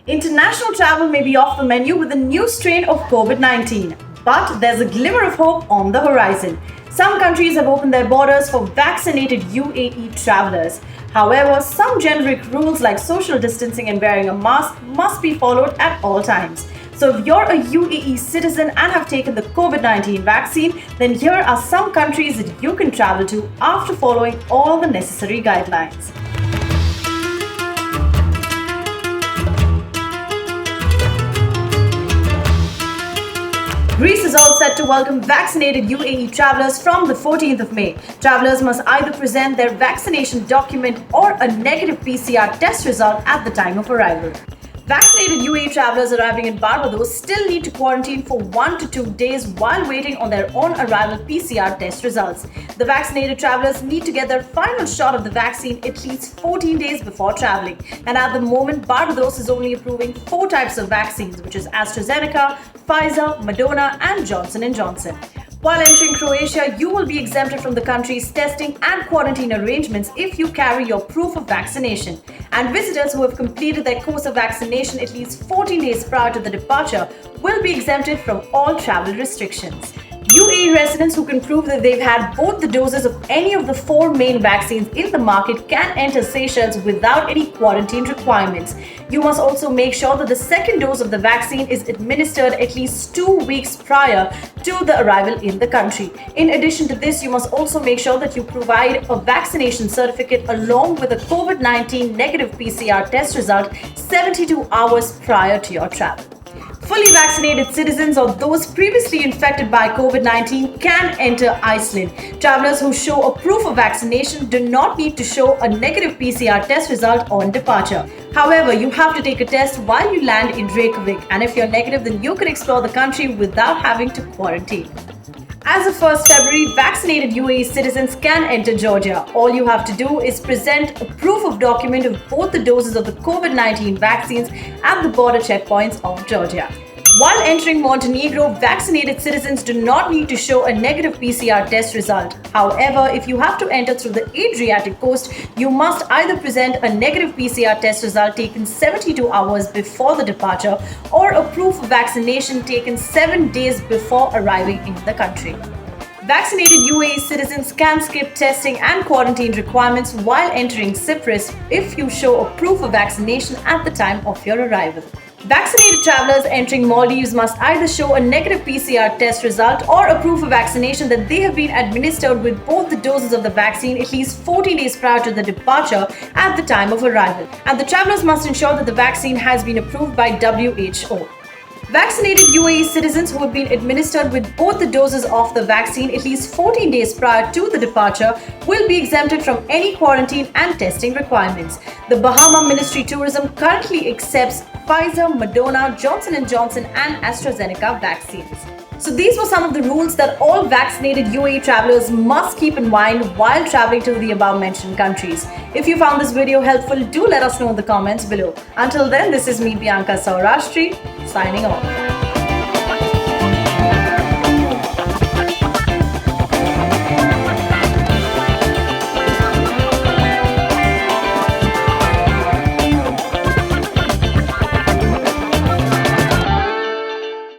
International travel may be off the menu with a new strain of COVID-19, but there's a glimmer of hope on the horizon. Some countries have opened their borders for vaccinated UAE travelers. However, some generic rules like social distancing and wearing a mask must be followed at all times. So if you're a UAE citizen and have taken the COVID-19 vaccine, then here are some countries that you can travel to after following all the necessary guidelines. Greece is all set to welcome vaccinated UAE travelers from the 14th of May. Travelers must either present their vaccination document or a negative PCR test result at the time of arrival. Vaccinated UAE travelers arriving in Barbados still need to quarantine for 1 to 2 days while waiting on their own arrival PCR test results. The vaccinated travelers need to get their final shot of the vaccine at least 14 days before traveling. And at the moment, Barbados is only approving 4 types of vaccines, which is AstraZeneca, Pfizer, Moderna, and Johnson & Johnson. While entering Croatia, you will be exempted from the country's testing and quarantine arrangements if you carry your proof of vaccination. And visitors who have completed their course of vaccination at least 14 days prior to the departure will be exempted from all travel restrictions. UAE residents who can prove that they've had both the doses of any of the 4 main vaccines in the market can enter Seychelles without any quarantine requirements. You must also make sure that the second dose of the vaccine is administered at least 2 weeks prior to the arrival in the country. In addition to this, you must also make sure that you provide a vaccination certificate along with a COVID-19 negative PCR test result 72 hours prior to your travel. Fully vaccinated citizens or those previously infected by COVID-19 can enter Iceland. Travelers who show a proof of vaccination do not need to show a negative PCR test result on departure. However, you have to take a test while you land in Reykjavik, and if you're negative, then you can explore the country without having to quarantine. As of 1st February, vaccinated UAE citizens can enter Georgia. All you have to do is present a proof of document of both the doses of the COVID-19 vaccines at the border checkpoints of Georgia. While entering Montenegro, vaccinated citizens do not need to show a negative PCR test result. However, if you have to enter through the Adriatic coast, you must either present a negative PCR test result taken 72 hours before the departure or a proof of vaccination taken 7 days before arriving in the country. Vaccinated UAE citizens can skip testing and quarantine requirements while entering CYPRUS if you show a proof of vaccination at the time of your arrival. Vaccinated travelers entering Maldives must either show a negative PCR test result or a proof of vaccination that they have been administered with both the doses of the vaccine at least 14 days prior to the departure at the time of arrival. And the travelers must ensure that the vaccine has been approved by WHO. Vaccinated UAE citizens who have been administered with both the doses of the vaccine at least 14 days prior to the departure will be exempted from any quarantine and testing requirements. The Bahamas Ministry of Tourism currently accepts Pfizer, Moderna, Johnson & Johnson and AstraZeneca vaccines. So these were some of the rules that all vaccinated UAE travelers must keep in mind while traveling to the above mentioned countries. If you found this video helpful, do let us know in the comments below. Until then, this is me, Bianca Saurastri, signing off.